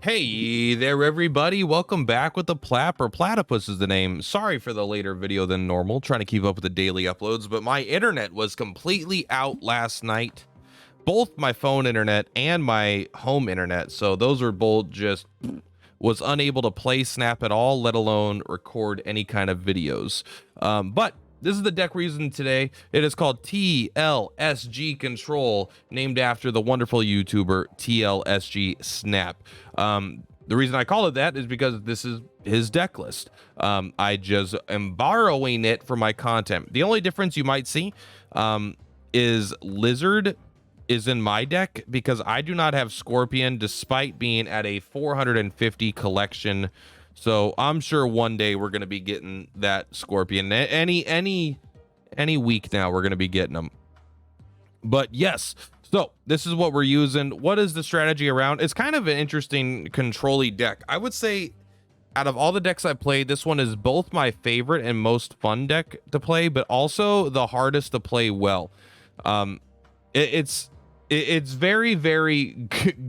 Hey there, everybody. Welcome back with the Purplatypus is the name. Sorry for the later video than normal, trying to keep up with the daily uploads, but my internet was completely out last night. Both my phone internet and my home internet. So those were both just was unable to play Snap at all, let alone record any kind of videos. But this is the deck we're using today. It is called TLSG Control, named after the wonderful YouTuber TLSG Snap. The reason I call it that is because this is his deck list. I just am borrowing it for my content. The only difference you might see is Lizard is in my deck because I do not have Scorpion despite being at a 450 collection. So I'm sure one day we're going to be getting that Scorpion. Any week now we're going to be getting them. But yes, so this is what we're using. What is the strategy around? It's kind of an interesting control-y deck. I would say out of all the decks I played, this one is both my favorite and most fun deck to play, but also the hardest to play well. It's very, very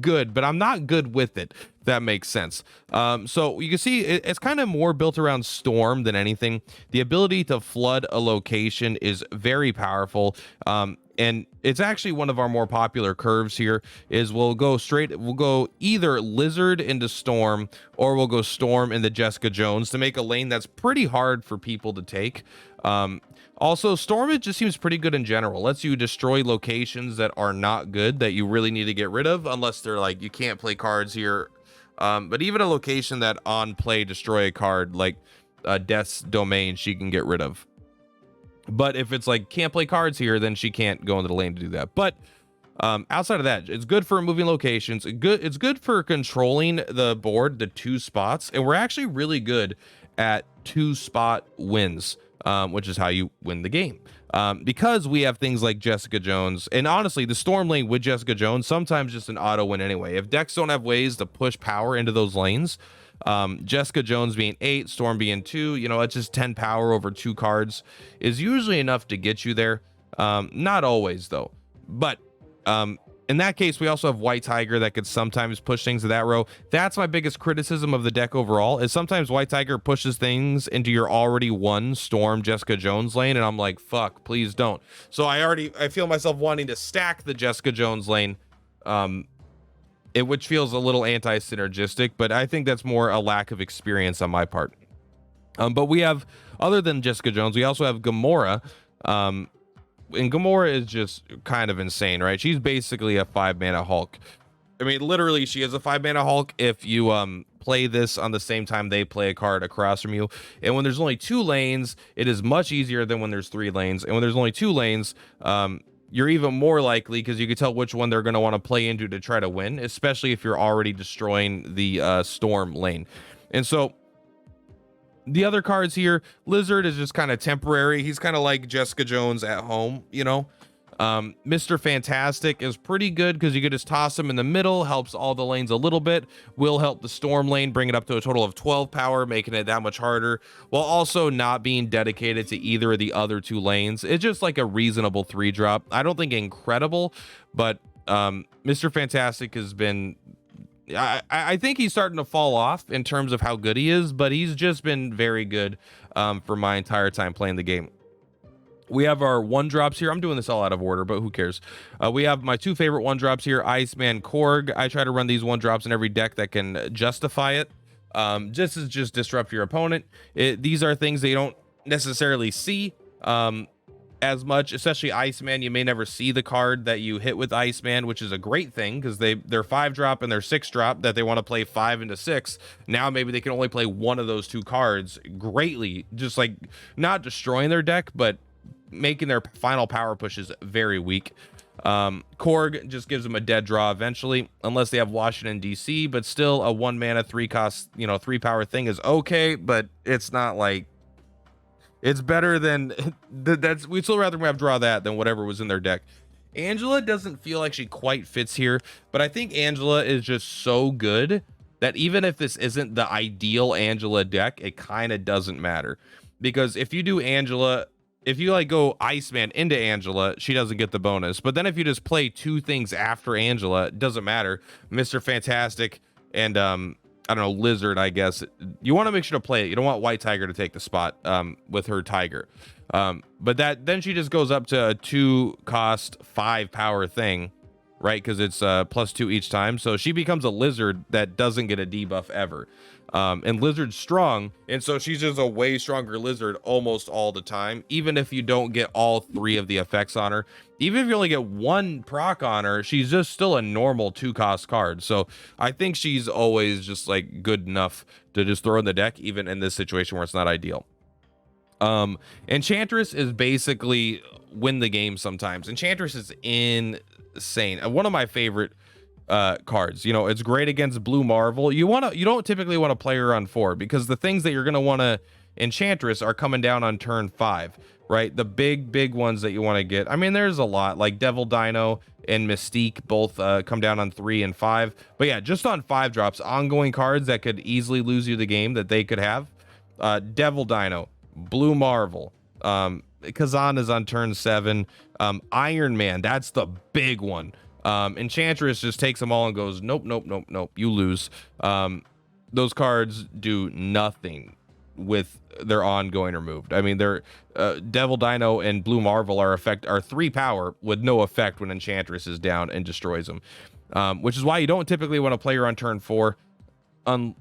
good, but I'm not good with it. If that makes sense. So you can see it's kind of more built around Storm than anything. The ability to flood a location is very powerful. And it's actually one of our more popular curves here is we'll go either Lizard into Storm or we'll go Storm into Jessica Jones to make a lane that's pretty hard for people to take. Also, Storm, it just seems pretty good in general. Lets you destroy locations that are not good, that you really need to get rid of, unless they're like, you can't play cards here. But even a location that on play destroy a card, like Death's Domain, she can get rid of. But if it's like, can't play cards here, then she can't go into the lane to do that. But outside of that, it's good for moving locations. It's good for controlling the board, the 2 spots. And we're actually really good at 2-spot wins. Which is how you win the game. Because we have things like Jessica Jones, and honestly, the Storm lane with Jessica Jones, sometimes just an auto win anyway. If decks don't have ways to push power into those lanes, Jessica Jones being 8, Storm being 2, you know, it's just 10 power over 2 cards is usually enough to get you there. Not always though, but in that case, we also have White Tiger that could sometimes push things to that row. That's my biggest criticism of the deck overall, is sometimes White Tiger pushes things into your already won Storm Jessica Jones lane, and I'm like, fuck, please don't. So I feel myself wanting to stack the Jessica Jones lane, which feels a little anti-synergistic, but I think that's more a lack of experience on my part. But we have, other than Jessica Jones, we also have Gamora. And Gamora is just kind of insane, right? She's basically a 5-mana Hulk. I mean, literally, she is a 5-mana Hulk if you play this on the same time they play a card across from you. And when there's only 2 lanes, it is much easier than when there's 3 lanes. And when there's only 2 lanes, you're even more likely, because you can tell which one they're going to want to play into to try to win, especially if you're already destroying the Storm lane. And so the other cards here, Lizard is just kind of temporary. He's kind of like Jessica Jones at home, you know. Mr. Fantastic is pretty good because you could just toss him in the middle, helps all the lanes a little bit, will help the Storm lane, bring it up to a total of 12 power, making it that much harder, while also not being dedicated to either of the other 2 lanes. It's just like a reasonable 3-drop. I don't think incredible, but Mr. Fantastic has been... I think he's starting to fall off in terms of how good he is, but he's just been very good for my entire time playing the game. We have our 1-drops here. I'm doing this all out of order, but who cares? We have my 2 favorite 1-drops here, Iceman, Korg. I try to run these 1-drops in every deck that can justify it. Just disrupt your opponent. These are things that you don't necessarily see as much, especially Iceman. You may never see the card that you hit with Iceman, which is a great thing because they're 5-drop and they're 6-drop that they want to play 5 into 6. Now maybe they can only play one of those 2 cards greatly, just like not destroying their deck, but making their final power pushes very weak. Korg just gives them a dead draw eventually, unless they have Washington DC, but still a 1-mana 3-cost, 3-power thing is okay, but it's not like, it's better than we'd still rather have draw that than whatever was in their deck. Angela doesn't feel like she quite fits here, but I think Angela is just so good that even if this isn't the ideal Angela deck, it kind of doesn't matter. Because if you do Angela, if you like go Iceman into Angela, she doesn't get the bonus. But then if you just play 2 things after Angela, it doesn't matter. Mr. Fantastic and I don't know, Lizard, I guess. You want to make sure to play it. You don't want White Tiger to take the spot with her Tiger. But then she just goes up to a 2 cost 5 power thing, right? Because it's +2 each time. So she becomes a Lizard that doesn't get a debuff ever. And Lizard's strong, and so she's just a way stronger Lizard almost all the time, even if you don't get all 3 of the effects on her. Even if you only get 1 proc on her, she's just still a normal 2 cost card. So I think she's always just like good enough to just throw in the deck, even in this situation where it's not ideal. Enchantress is basically win the game sometimes. Enchantress is insane. One of my favorite cards. You know, it's great against Blue Marvel. You don't typically want to play her on 4 because the things that you're going to want to Enchantress are coming down on turn 5, right? The big ones that you want to get. I mean, there's a lot, like Devil Dino and Mystique both come down on 3 and 5. But yeah, just on 5 drops, ongoing cards that could easily lose you the game that they could have. Devil Dino, Blue Marvel, Kazan is on turn 7. Iron Man, that's the big one. Enchantress just takes them all and goes, nope, you lose. Those cards do nothing with their ongoing removed. I mean, they're Devil Dino and Blue Marvel are 3 power with no effect when Enchantress is down and destroys them. Which is why you don't typically want to play her on turn 4.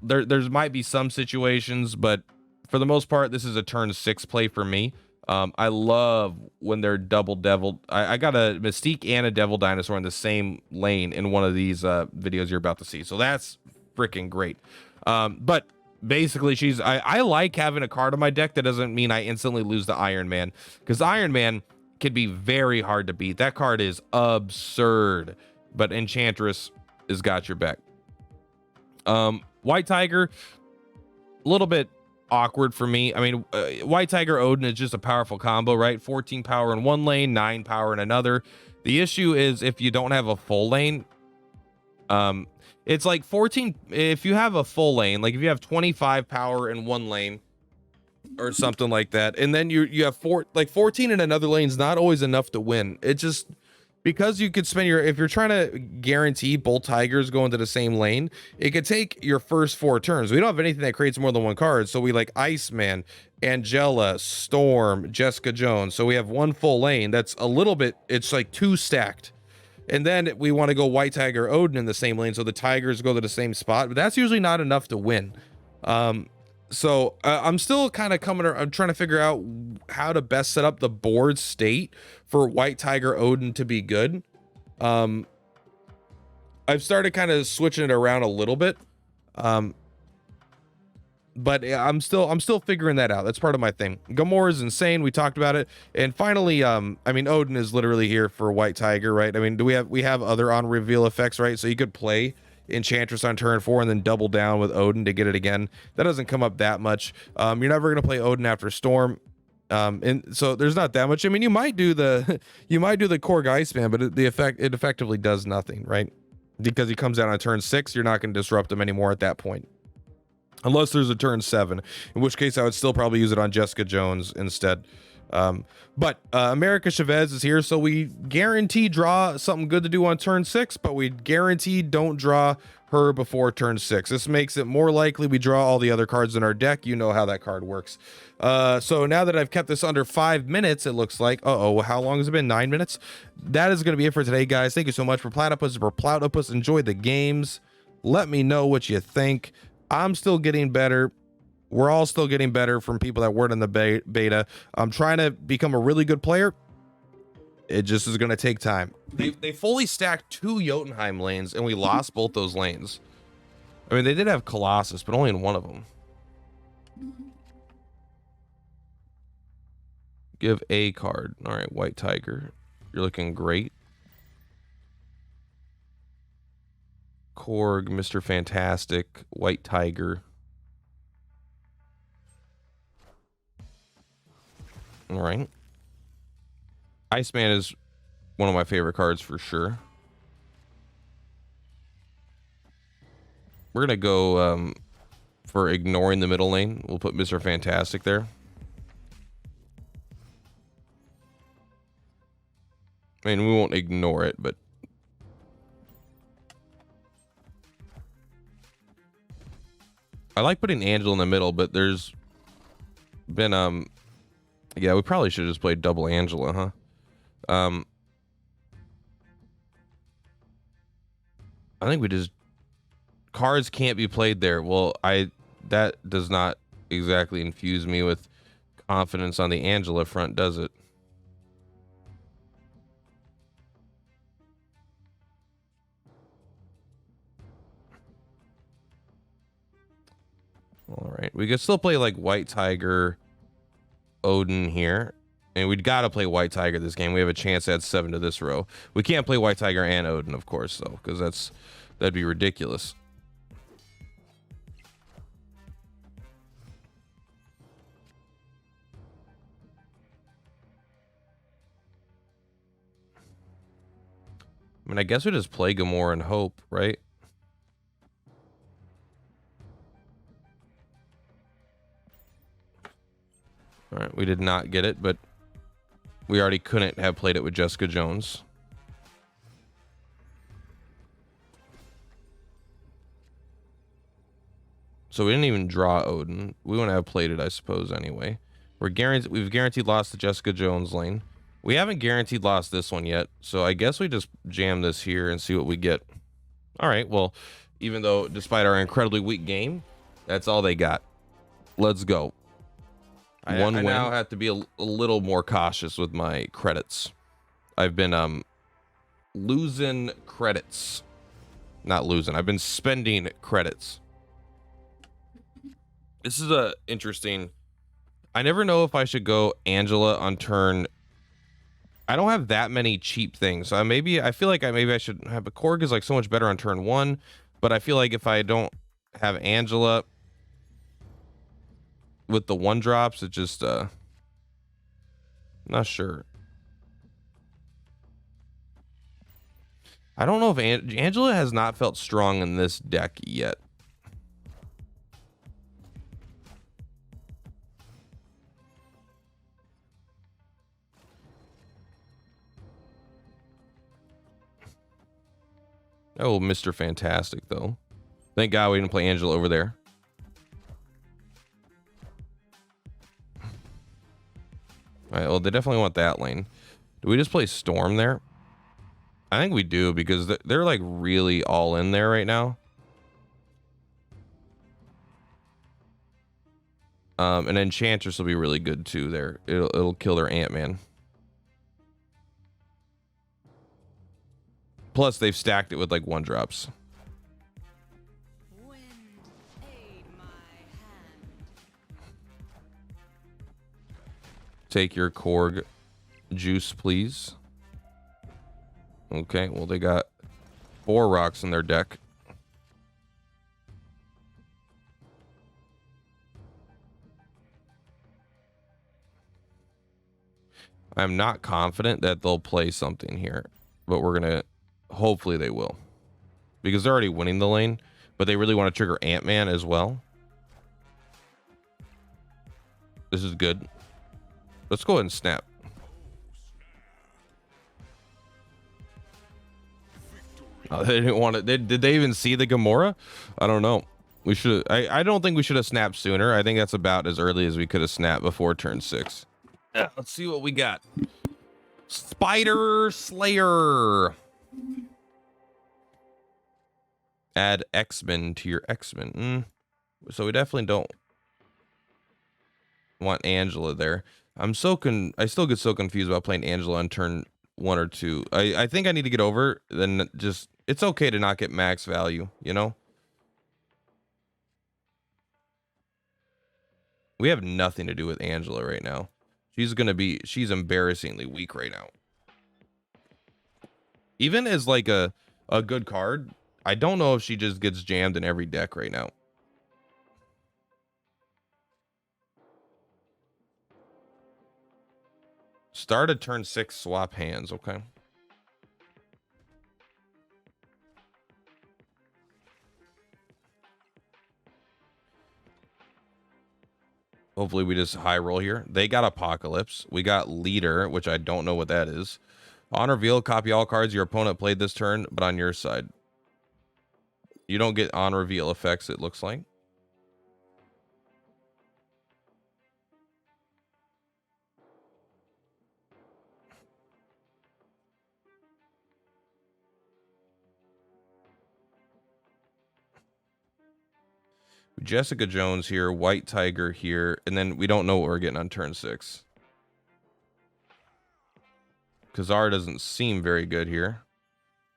There might be some situations, but for the most part, this is a turn 6 play for me. I love when they're double devil. I got a Mystique and a Devil Dinosaur in the same lane in one of these videos you're about to see. So that's freaking great. But basically, I like having a card on my deck that doesn't mean I instantly lose the Iron Man, because Iron Man can be very hard to beat. That card is absurd, but Enchantress has got your back. White Tiger, a little bit awkward for me. I mean, White Tiger Odin is just a powerful combo, right? 14 power in one lane, 9 power in another. The issue is if you don't have a full lane, it's like 14. If you have a full lane, like if you have 25 power in one lane or something like that, and then you have 14 in another lane is not always enough to win. It just, because you could spend if you're trying to guarantee both Tigers go into the same lane, it could take your first 4 turns. We don't have anything that creates more than 1 card. So we like Iceman, Angela, Storm, Jessica Jones. So we have 1 full lane. That's a little bit, it's like 2 stacked. And then we want to go White Tiger Odin in the same lane, so the Tigers go to the same spot, but that's usually not enough to win. So I'm still kind of I'm trying to figure out how to best set up the board state for White Tiger Odin to be good. I've started kind of switching it around a little bit. But I'm still figuring that out. That's part of my thing. Gamora is insane. We talked about it. And finally, I mean, Odin is literally here for White Tiger, right? I mean, we have other on reveal effects, right? So you could play Enchantress on turn 4 and then double down with Odin to get it again. That doesn't come up that much. You're never gonna play Odin after Storm. And so there's not that much. I mean, you might do the Korg Iceman, but it effectively does nothing, right? Because he comes down on turn 6, you're not gonna disrupt him anymore at that point. Unless there's a turn 7, in which case I would still probably use it on Jessica Jones instead. But America Chavez is here, so we guarantee draw something good to do on turn 6, but we guarantee don't draw her before turn 6. This makes it more likely we draw all the other cards in our deck. You know how that card works. So now that I've kept this under 5 minutes, it looks like, how long has it been? 9 minutes? That is going to be it for today, guys. Thank you so much for Platypus. Enjoy the games. Let me know what you think. I'm still getting better. We're all still getting better from people that weren't in the beta. I'm trying to become a really good player. It just is going to take time. They fully stacked 2 Jotunheim lanes, and we lost both those lanes. I mean, they did have Colossus, but only in one of them. Give a card. All right, White Tiger. You're looking great. Korg, Mr. Fantastic, White Tiger. All right. Iceman is one of my favorite cards for sure. We're going to go for ignoring the middle lane. We'll put Mr. Fantastic there. I mean, we won't ignore it, but I like putting Angela in the middle, but there's been yeah, we probably should have just played double Angela, huh? I think we just cards can't be played there. Well, that does not exactly infuse me with confidence on the Angela front, does it? All right, we could still play like White Tiger, Odin here, and we'd got to play White Tiger this game. We have a chance to add 7 to this row. We can't play White Tiger and Odin, of course, though, because that'd be ridiculous. I mean, I guess we just play Gamora and hope, right? All right, we did not get it, but we already couldn't have played it with Jessica Jones. So we didn't even draw Odin. We wouldn't have played it, I suppose, anyway. We've guaranteed lost the Jessica Jones lane. We haven't guaranteed lost this one yet, so I guess we just jam this here and see what we get. All right, well, even though despite our incredibly weak game, that's all they got. Let's go. I now have to be a little more cautious with my credits. I've been losing credits. Not losing. I've been spending credits. This is a interesting. I never know if I should go Angela on turn. I don't have that many cheap things. So I feel like maybe I should have a Korg is like so much better on turn 1, but I feel like if I don't have Angela with the 1-drops, it just not sure. I don't know if Angela has not felt strong in this deck yet. Oh, Mr. Fantastic, though. Thank God we didn't play Angela over there. All right, well, they definitely want that lane. Do we just play Storm there? I think we do, because they're like really all in there right now. And Enchantress will be really good too there. It'll kill their Ant-Man. Plus, they've stacked it with like 1-drops. Take your Korg juice, please. Okay, well, they got 4 rocks in their deck. I'm not confident that they'll play something here, but we're gonna hopefully they will, because they're already winning the lane, but they really want to trigger Ant-Man as well. This is good. Let's go ahead and snap. Oh, they didn't want it. Did they even see the Gamora? I don't know. We should. I don't think we should have snapped sooner. I think that's about as early as we could have snapped before turn 6. Yeah, let's see what we got. Spider Slayer. Add X-Men to your X-Men. So we definitely don't want Angela there. I still get so confused about playing Angela on turn 1 or 2. I think I need to get over. Then just it's okay to not get max value, you know. We have nothing to do with Angela right now. She's embarrassingly weak right now. Even as like a good card, I don't know if she just gets jammed in every deck right now. Start at turn 6, swap hands, okay? Hopefully we just high roll here. They got Apocalypse. We got Leader, which I don't know what that is. On reveal, copy all cards your opponent played this turn, but on your side. You don't get on reveal effects, it looks like. Jessica Jones here, White Tiger here, and then we don't know what we're getting on turn 6. Kazar doesn't seem very good here.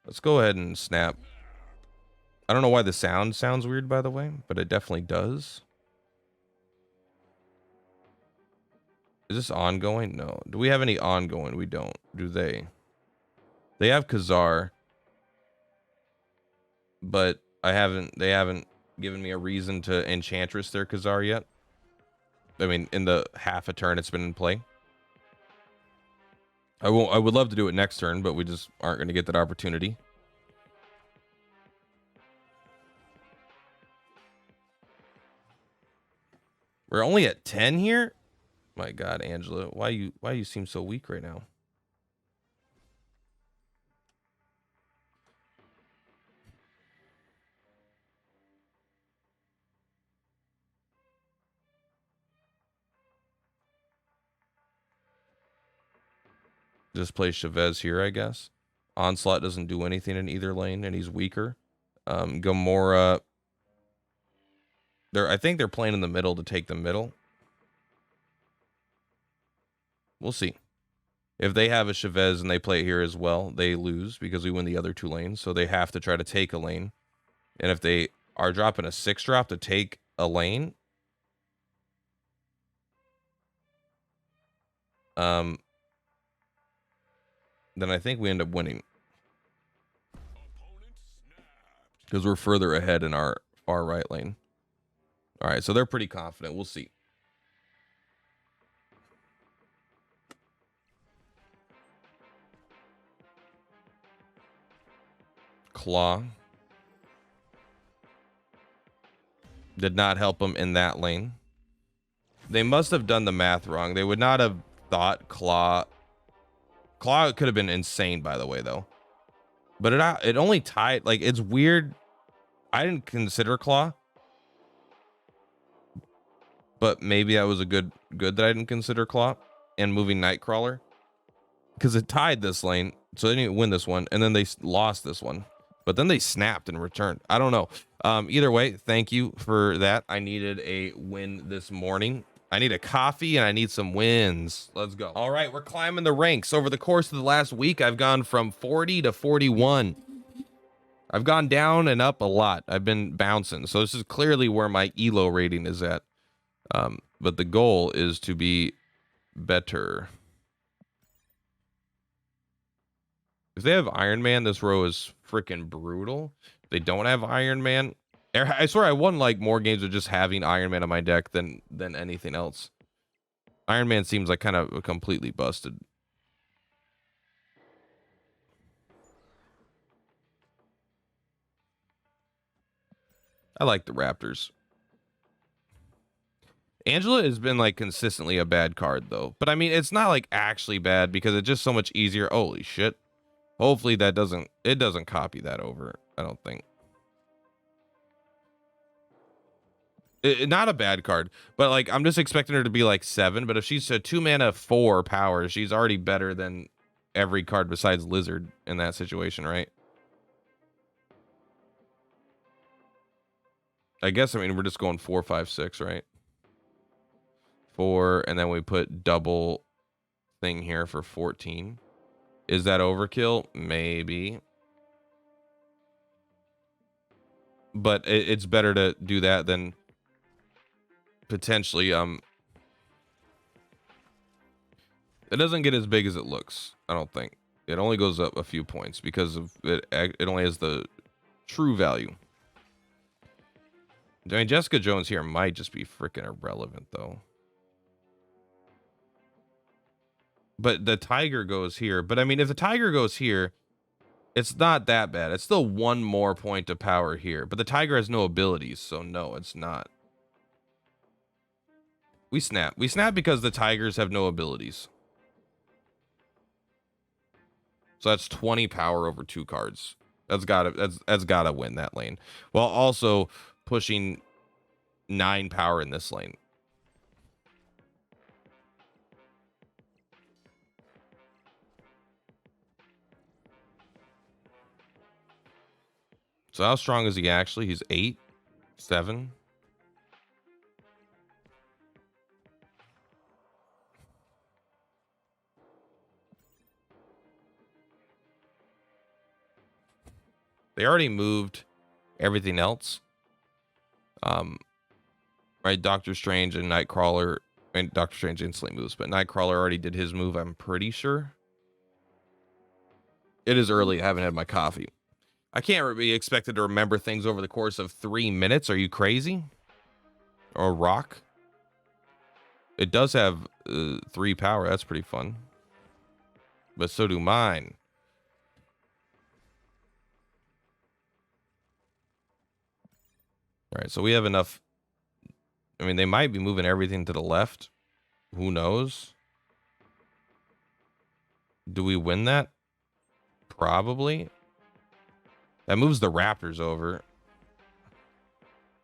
Let's go ahead and snap. I don't know why the sound sounds weird, by the way, but it definitely does. Is this ongoing? No. Do we have any ongoing? We don't. Do they? They have Kazar, but they haven't given me a reason to Enchantress their Kazar yet. I mean, in the half a turn it's been in play. I would love to do it next turn, but we just aren't going to get that opportunity. We're only at 10 here. My God, Angela, why you seem so weak right now? Just play Chavez here, I guess. Onslaught doesn't do anything in either lane, and he's weaker. Gamora. I think they're playing in the middle to take the middle. We'll see. If they have a Chavez and they play it here as well, they lose because we win the other 2 lanes. So they have to try to take a lane. And if they are dropping a 6-drop to take a lane, then I think we end up winning. Because we're further ahead in our far right lane. All right, so they're pretty confident. We'll see. Claw. Did not help them in that lane. They must have done the math wrong. They would not have thought Claw. Claw could have been insane, by the way, though. But it only tied. Like, it's weird. I didn't consider Claw. But maybe that was a good that I didn't consider Claw and moving Nightcrawler. Because it tied this lane. So they didn't win this one. And then they lost this one. But then they snapped and returned. I don't know. Either way, thank you for that. I needed a win this morning. I need a coffee and I need some wins. Let's go. All right, we're climbing the ranks. Over the course of the last week, I've gone from 40 to 41. I've gone down and up a lot. I've been bouncing. So this is clearly where my ELO rating is at. But the goal is to be better. If they have Iron Man, this row is freaking brutal. If they don't have Iron Man, I swear I won like more games with just having Iron Man on my deck than anything else. Iron Man seems like kind of completely busted. I like the Raptors. Angela has been like consistently a bad card though. But I mean, it's not like actually bad because it's just so much easier. Holy shit. Hopefully that doesn't copy that over. I don't think. Not a bad card, but like I'm just expecting her to be like 7. But if she's a 2 mana 4 power, she's already better than every card besides Lizard in that situation, right? I guess, I mean, we're just going 4, 5, 6, right? 4, and then we put double thing here for 14. Is that overkill? Maybe. But it's better to do that than potentially it doesn't get as big as it looks. I don't think. It only goes up a few points because of it only has the true value. I mean, Jessica Jones here might just be freaking irrelevant though. But the Tiger goes here. But I mean, if the Tiger goes here, it's not that bad. It's still 1 more point of power here. But the Tiger has no abilities, so no, it's not. We snap. We snap because the Tigers have no abilities. So that's 20 power over 2 cards. That's gotta win that lane. While also pushing 9 power in this lane. So how strong is he actually? He's 8, 7. They already moved everything else. Right, Doctor Strange and Nightcrawler, and Doctor Strange instantly moves, but Nightcrawler already did his move, I'm pretty sure. It is early, I haven't had my coffee. I can't be expected to remember things over the course of 3 minutes. Are you crazy? Or rock? It does have 3 power. That's pretty fun. But so do mine. All right, so we have enough. I mean, they might be moving everything to the left. Who knows? Do we win that? Probably. That moves the Raptors over.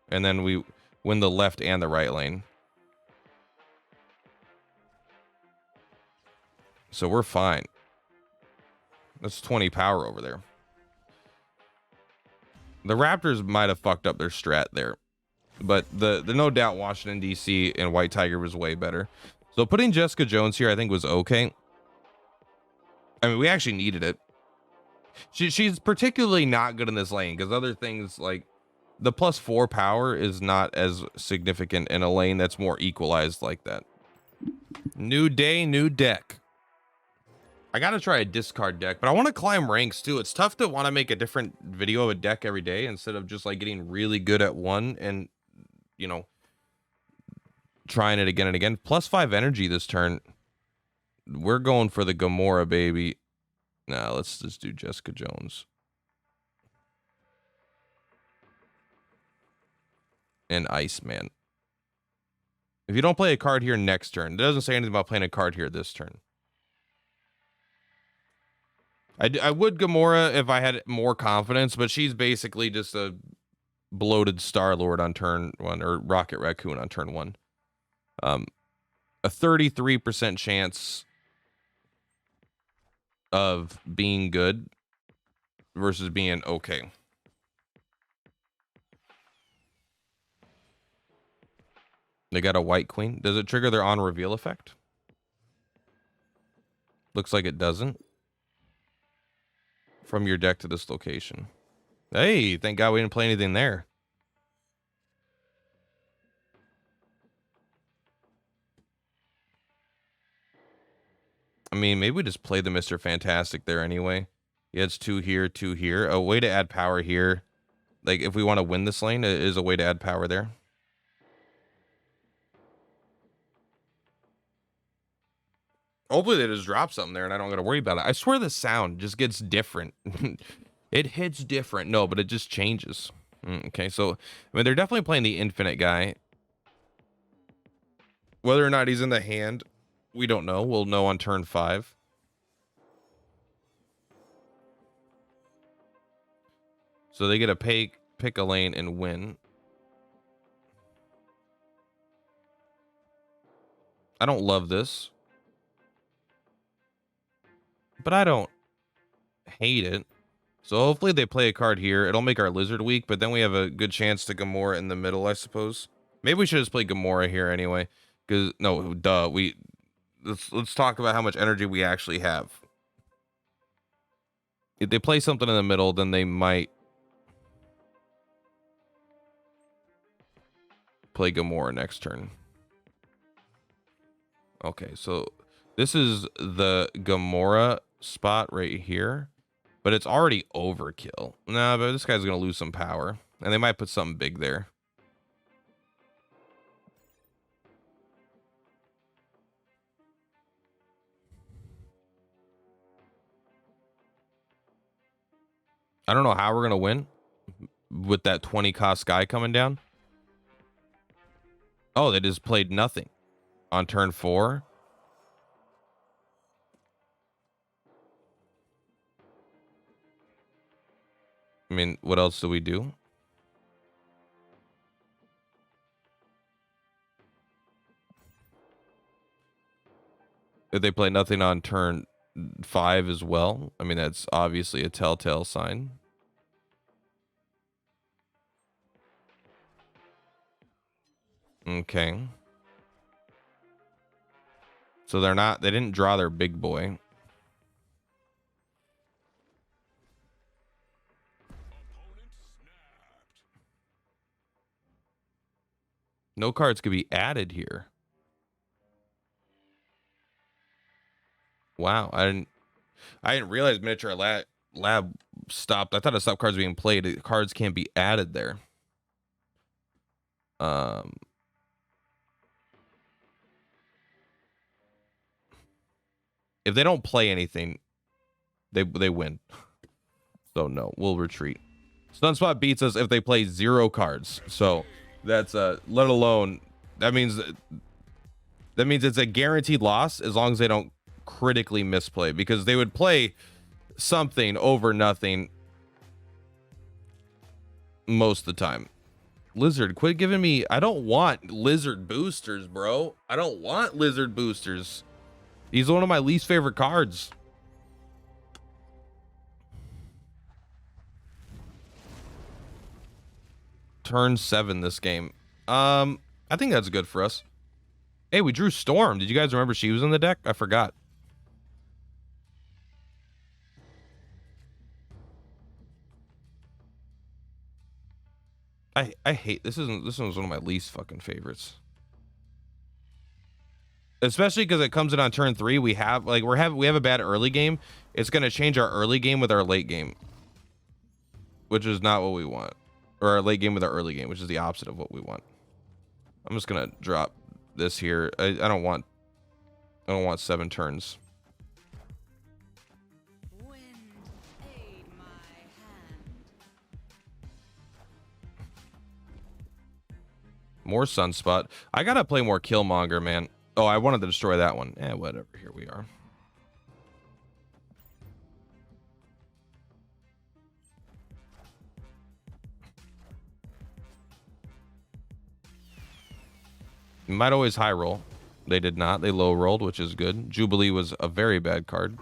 And then we win the left and the right lane. So we're fine. That's 20 power over there. The Raptors might have fucked up their strat there. But the no doubt Washington, D.C. and White Tiger was way better. So putting Jessica Jones here, I think, was okay. I mean, we actually needed it. She's particularly not good in this lane because other things like the +4 power is not as significant in a lane that's more equalized like that. New day, new deck. I gotta try a discard deck, but I want to climb ranks too. It's tough to want to make a different video of a deck every day instead of just like getting really good at one and, you know, trying it again and again. +5 energy this turn. We're going for the Gamora, baby. Nah, let's just do Jessica Jones. And Iceman. If you don't play a card here next turn, it doesn't say anything about playing a card here this turn. I would Gamora if I had more confidence, but she's basically just a bloated Star-Lord on turn 1, or Rocket Raccoon on turn 1. A 33% chance of being good versus being okay. They got a White Queen. Does it trigger their on reveal effect? Looks like it doesn't. From your deck to this location. Hey, thank God we didn't play anything there. I mean, maybe we just play the Mr. Fantastic there anyway. He has 2 here, 2 here. A way to add power here. Like, if we want to win this lane, it is a way to add power there. Hopefully they just drop something there and I don't got to worry about it. I swear the sound just gets different. It hits different. No, but it just changes. Okay, so, I mean, they're definitely playing the Infinite guy. Whether or not he's in the hand, we don't know. We'll know on turn 5. So they get to pick a lane and win. I don't love this. But I don't hate it. So hopefully they play a card here. It'll make our Lizard weak, but then we have a good chance to Gamora in the middle, I suppose. Maybe we should just play Gamora here anyway. Because, no, duh. Let's talk about how much energy we actually have. If they play something in the middle, then they might play Gamora next turn. Okay, so this is the Gamora spot right here, but it's already overkill. Nah, but this guy's gonna lose some power, and they might put something big there. I don't know how we're gonna win with that 20 cost guy coming down. Oh, they just played nothing on turn 4. I mean, what else do we do? If they play nothing on turn 5 as well, I mean, that's obviously a telltale sign. Okay. So they didn't draw their big boy. No cards could be added here. Wow, I didn't realize miniature lab stopped. I thought it stopped cards being played. Cards can't be added there. If they don't play anything, they win. So no, we'll retreat. Sunspot beats us if they play 0 cards. So that's let alone that means it's a guaranteed loss as long as they don't critically misplay, because they would play something over nothing most of the time. Lizard, quit giving me. I don't want lizard boosters, bro. I don't want lizard boosters. He's one of my least favorite cards. Turn 7 this game. I think that's good for us. Hey, we drew Storm. Did you guys remember she was in the deck? I forgot. I hate this one's one of my least fucking favorites. Especially because it comes in on turn 3. We have a bad early game. It's gonna change our early game with our late game, which is not what we want. Or our late game with our early game, which is the opposite of what we want. I'm just gonna drop this here. I don't want 7 turns. More Sunspot. I gotta play more Killmonger, man. Oh, I wanted to destroy that one. Whatever. Here we are. You might always high roll. They did not. They low rolled, which is good. Jubilee was a very bad card.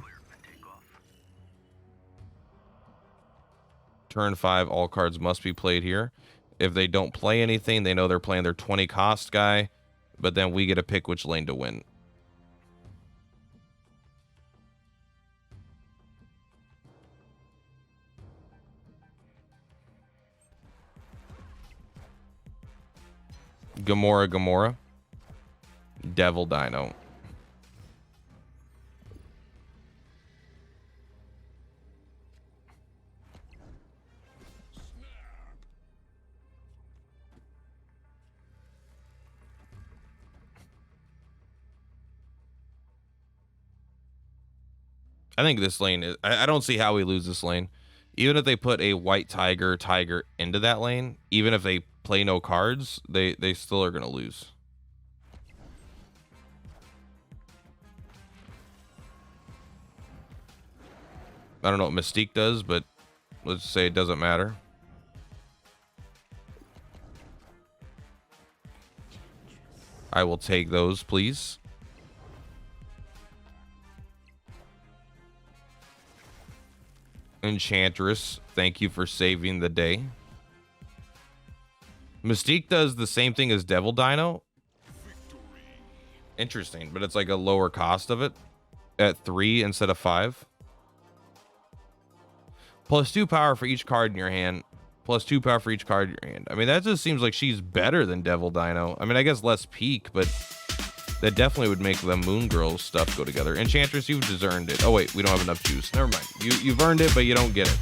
Turn 5, all cards must be played here. If they don't play anything, they know they're playing their 20 cost guy, but then we get to pick which lane to win. Gamora. Devil Dino. I think this lane is, I don't see how we lose this lane. Even if they put a white tiger into that lane, even if they play no cards, they still are going to lose. I don't know what Mystique does, but let's say it doesn't matter. I will take those, please. Enchantress, thank you for saving the day. Mystique does the same thing as Devil Dino. Interesting, but it's like a lower cost of it at 3 instead of 5. +2 power for each card in your hand. +2 power for each card in your hand. I mean, that just seems like she's better than Devil Dino. I mean, I guess less peak, but that definitely would make the Moon Girl stuff go together. Enchantress, you've just earned it. Oh, wait, we don't have enough juice. Never mind. You've earned it, but you don't get it.